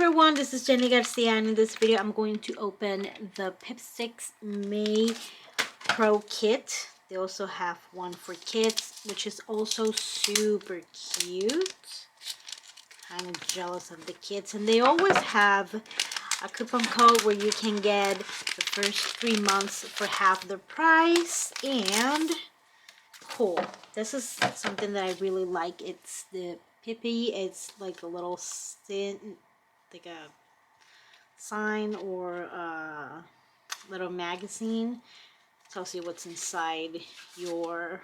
everyone, this is Jenny Garcia, and in this video I'm going to open the Pipsticks May Pro Kit. They also have one for kids, which is also super cute. Kind of jealous of the kids, and they always have a coupon code where you can get the first 3 months for half the price. And cool, this is something that I really like. It's the Pippy. It's like a little like a sign or a little magazine. Tells you what's inside your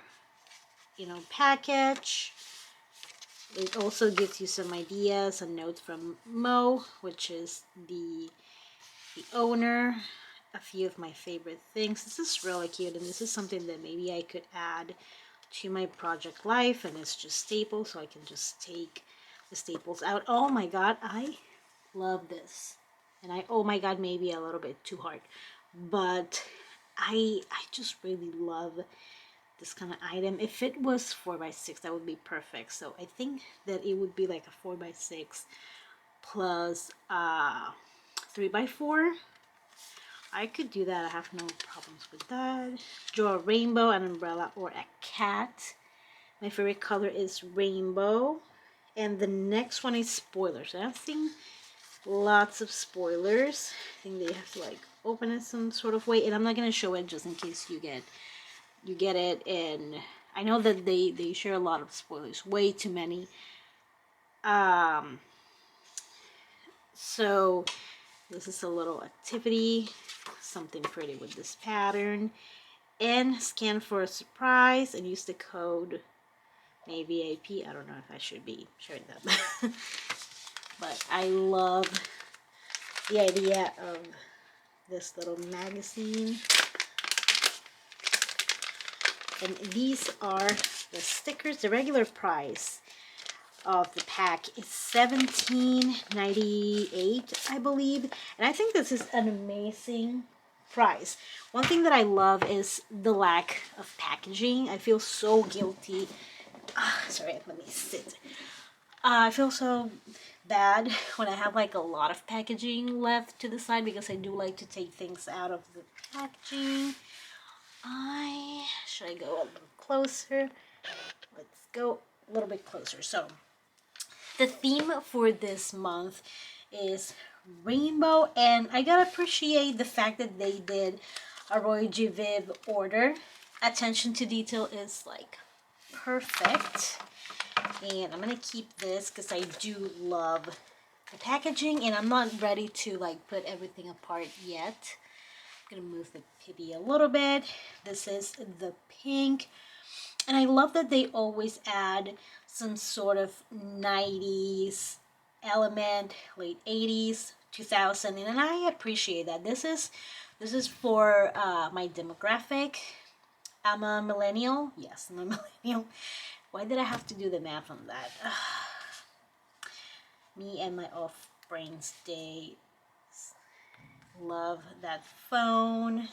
package. It also gives you some ideas and notes from Mo, which is the owner. A few of my favorite things. This is really cute, and this is something that maybe I could add to my project life, and it's just staples, so I can just take the staples out. Oh my god, I love this. And oh my god, maybe a little bit too hard, but I just really love this kind of item. If it was 4x6, that would be perfect. So I think that it would be like a 4x6 plus 3x4. I could do that. I have no problems with that. Draw a rainbow, an umbrella, or a cat. My favorite color is rainbow. And the next one is spoilers. I've seen lots of spoilers. I think they have to like open it some sort of way. And I'm not going to show it just in case you get it. And I know that they share a lot of spoilers. Way too many. So this is a little activity. Something pretty with this pattern. And scan for a surprise and use the code MAYVIP. I don't know if I should be sharing that. But I love the idea of this little magazine. And these are the stickers. The regular price of the pack is $17.98, I believe. And I think this is an amazing price. One thing that I love is the lack of packaging. I feel so guilty. Sorry, let me sit. I feel so bad when I have like a lot of packaging left to the side, because I do like to take things out of the packaging. Should I go a little closer? Let's go a little bit closer. So the theme for this month is rainbow, and I gotta appreciate the fact that they did a Roy G. Viv order. Attention to detail is like perfect. And I'm gonna keep this because I do love the packaging, and I'm not ready to like put everything apart yet. I'm gonna move the Pibby a little bit. This is the pink, and I love that they always add some sort of 90s element, late 80s, 2000, and I appreciate that. This is for my demographic. I'm a millennial. Yes, I'm a millennial. Why did I have to do the math on that? Me and my off-brains days. Love that phone.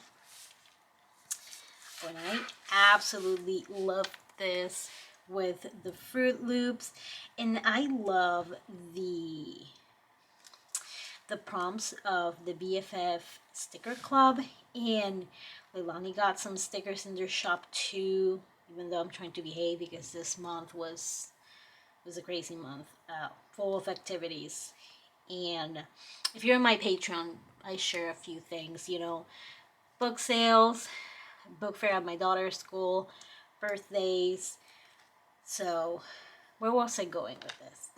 And I absolutely love this with the Fruit Loops. And I love the prompts of the BFF sticker club. And Leilani got some stickers in their shop too, even though I'm trying to behave because this month was a crazy month, full of activities. And if you're in my Patreon, I share a few things, book sales, book fair at my daughter's school, birthdays. So where was I going with this?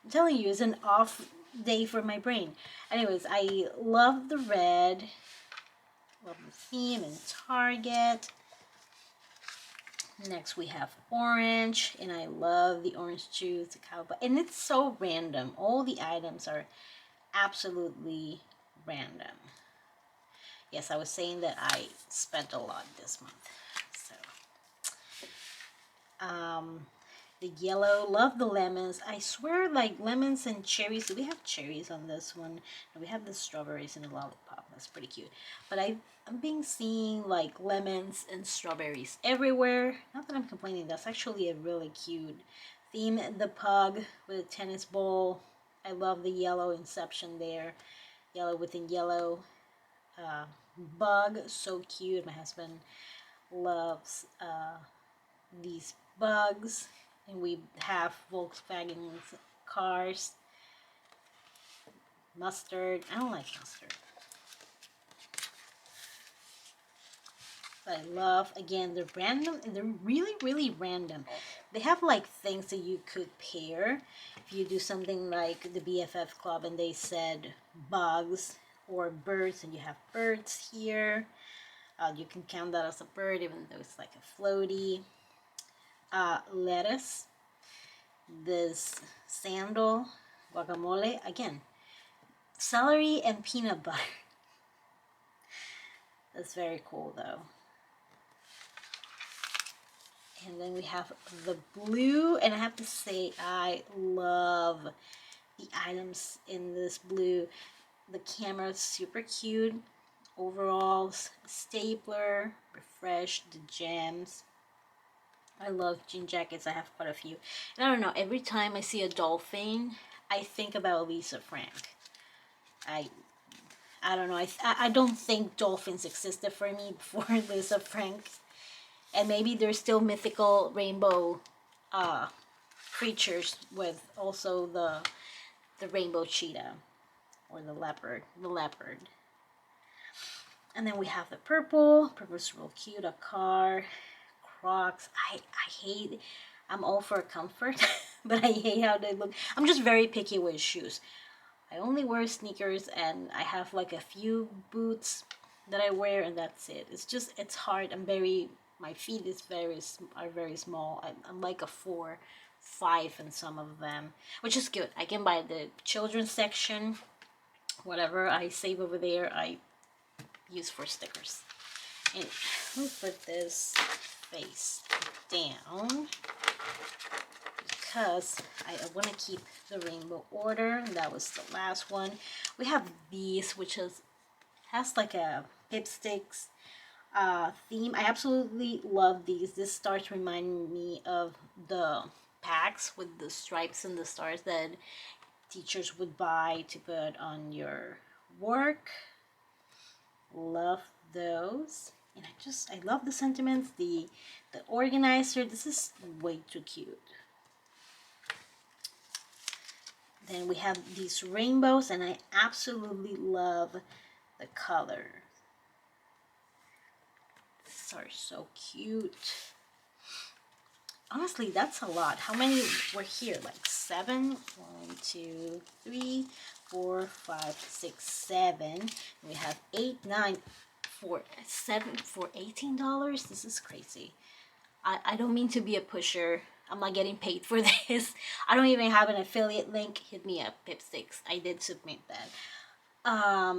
I'm telling you, it's an off day for my brain. Anyways, I love the red. Love the theme in Target. Next we have orange, and I love the orange juice, the cowboy, and it's so random. All the items are absolutely random. Yes, I was saying that I spent a lot this month. So, the yellow, love the lemons. I swear, like lemons and cherries. Do we have cherries on this one? No, we have the strawberries and the lollipop. That's pretty cute. But I'm being seeing like lemons and strawberries everywhere. Not that I'm complaining. That's actually a really cute theme. The pug with a tennis ball. I love the yellow inception there. Yellow within yellow. Bug, so cute. My husband loves these bugs. And we have Volkswagen cars. Mustard. I don't like mustard. I love, again, they're random, and they're really, really random. They have like things that you could pair if you do something like the BFF Club and they said bugs or birds, and you have birds here. You can count that as a bird even though it's like a floaty. Lettuce, this sandal, guacamole, again, celery and peanut butter. That's very cool though. And then we have the blue, and I have to say I love the items in this blue. The camera is super cute. Overalls, stapler, refreshed, the gems. I love jean jackets. I have quite a few. And I don't know, every time I see a dolphin, I think about Lisa Frank. I don't know. I don't think dolphins existed for me before Lisa Frank. And maybe there's still mythical rainbow creatures with also the rainbow cheetah or the leopard. And then we have the purple. Purple's real cute. A car, Crocs. I hate. I'm all for comfort, but I hate how they look. I'm just very picky with shoes. I only wear sneakers, and I have like a few boots that I wear, and that's it. It's hard. My feet are very small. I'm like a 4, 5 in some of them, which is good. I can buy the children's section. Whatever I save over there, I use for stickers. And let me put this face down because I want to keep the rainbow order. That was the last one. We have these, which has like a Pipsticks theme. I absolutely love these. This starts reminding me of the packs with the stripes and the stars that teachers would buy to put on your work. Love those. And I love the sentiments, the organizer. This is way too cute. Then we have these rainbows, and I absolutely love the color. These are so cute. Honestly, that's a lot. How many were here? Like 7? 1, 2, 3, 4, 5, 6, 7. We have 8, 9, 7 for $18. This is crazy. I don't mean to be a pusher. I'm not getting paid for this. I don't even have an affiliate link. Hit me up, Pipsticks. I did submit that. I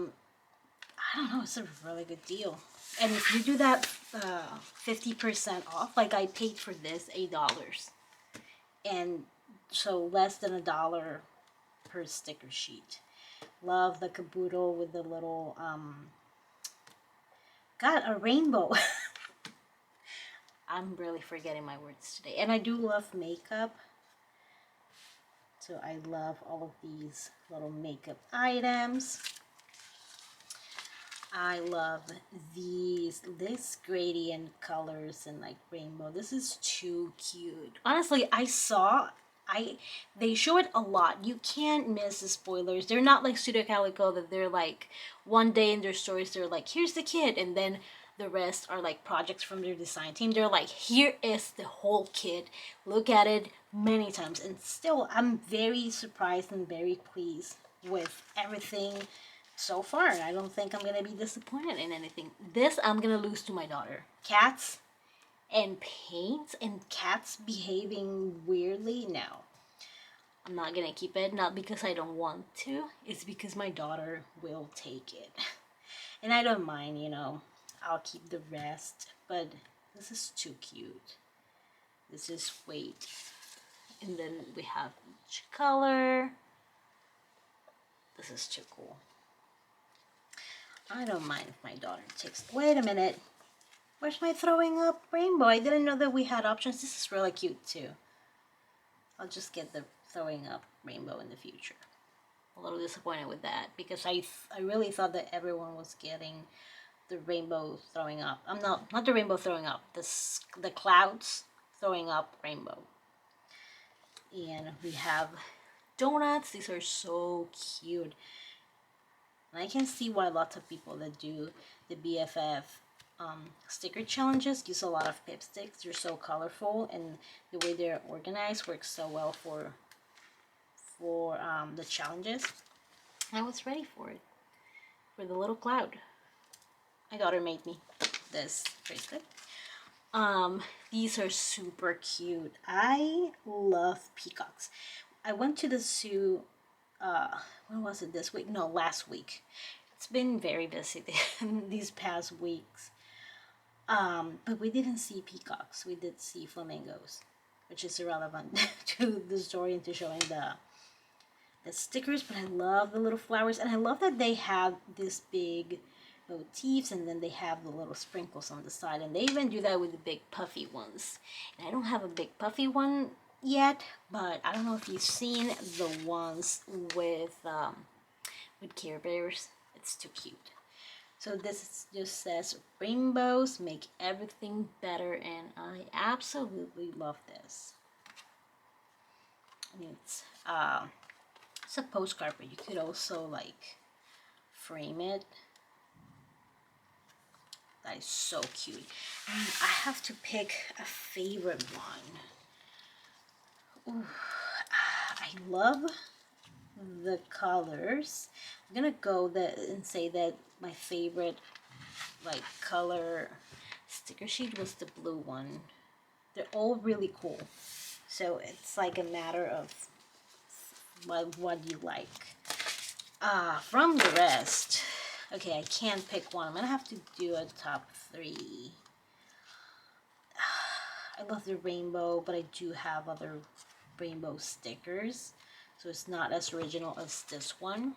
don't know. It's a really good deal. And if you do that 50% off, like I paid for this $8. And so less than $1 per sticker sheet. Love the caboodle with the little, got a rainbow. I'm really forgetting my words today. And I do love makeup. So I love all of these little makeup items. I love this gradient colors and like rainbow. This is too cute. Honestly, they show it a lot. You can't miss the spoilers. They're not like Studio Calico that they're like one day in their stories they're like, here's the kit, and then the rest are like projects from their design team. They're like, here is the whole kit. Look at it many times. And still, I'm very surprised and very pleased with everything so far. I don't think I'm gonna be disappointed in anything. This I'm gonna lose to my daughter. Cats and paint and cats behaving weirdly. No, I'm not gonna keep it. Not because I don't want to. It's because my daughter will take it. And I don't mind, you know. I'll keep the rest. But this is too cute. This is weight. And then we have each color. This is too cool. I don't mind if my daughter takes... Wait a minute. Where's my throwing up rainbow? I didn't know that we had options. This is really cute too. I'll just get the throwing up rainbow in the future. a little disappointed with that because I really thought that everyone was getting the rainbow throwing up. I'm not the rainbow throwing up. The clouds throwing up rainbow. And we have donuts. These are so cute. And I can see why lots of people that do the BFF sticker challenges use a lot of Pipsticks. They're so colorful, and the way they're organized works so well for the challenges. I was ready for it, for the little cloud. My daughter made me this bracelet. These are super cute. I love peacocks. I went to the zoo, when was it, this week? No, last week. It's been very busy these past weeks. But we didn't see peacocks. We did see flamingos, which is irrelevant to the story and to showing the stickers. But I love the little flowers, and I love that they have this big motifs, and then they have the little sprinkles on the side, and they even do that with the big puffy ones. And I don't have a big puffy one yet, but I don't know if you've seen the ones with Care Bears. It's too cute. So this just says rainbows make everything better, and I absolutely love this. And it's a postcard, but you could also like frame it. That is so cute. And I have to pick a favorite one. Ooh, I love the colors. I'm gonna go and say that my favorite like color sticker sheet was the blue one. They're all really cool. So it's like a matter of what you like. From the rest, okay, I can't pick one. I'm gonna have to do a top 3. I love the rainbow, but I do have other rainbow stickers, so it's not as original as this one.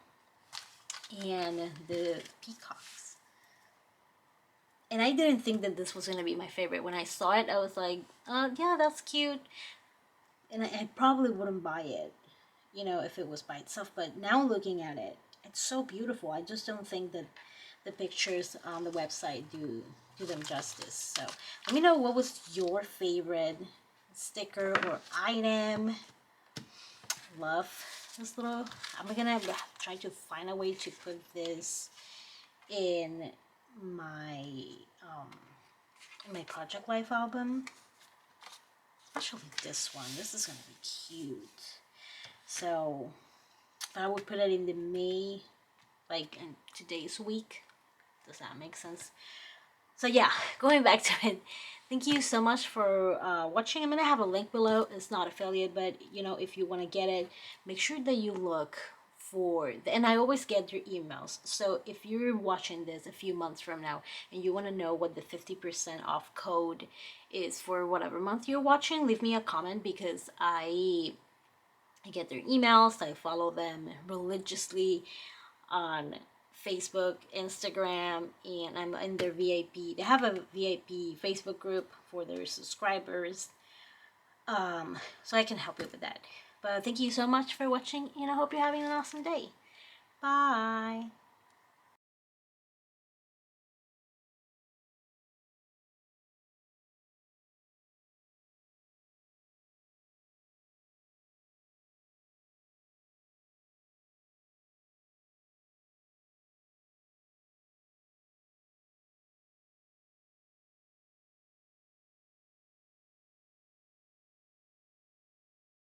And the peacocks. And I didn't think that this was gonna be my favorite. When I saw it, I was like, yeah, that's cute. And I probably wouldn't buy it, you know, if it was by itself. But now looking at it, it's so beautiful. I just don't think that the pictures on the website do them justice. So let me know, what was your favorite sticker or item? Love this little, I'm gonna try to find a way to put this in my Project Life album, especially this one. This is gonna be cute. So, but I would put it in the May, like in today's week. Does that make sense? So yeah, going back to it, thank you so much for watching. I'm gonna have a link below. It's not affiliate, but you know, if you want to get it, make sure that you look for and I always get your emails. So if you're watching this a few months from now and you want to know what the 50% off code is for whatever month you're watching, leave me a comment, because I get their emails. I follow them religiously on Facebook, Instagram, and I'm in their VIP. They have a VIP Facebook group for their subscribers, so I can help you with that. But thank you so much for watching, and I hope you're having an awesome day. Bye.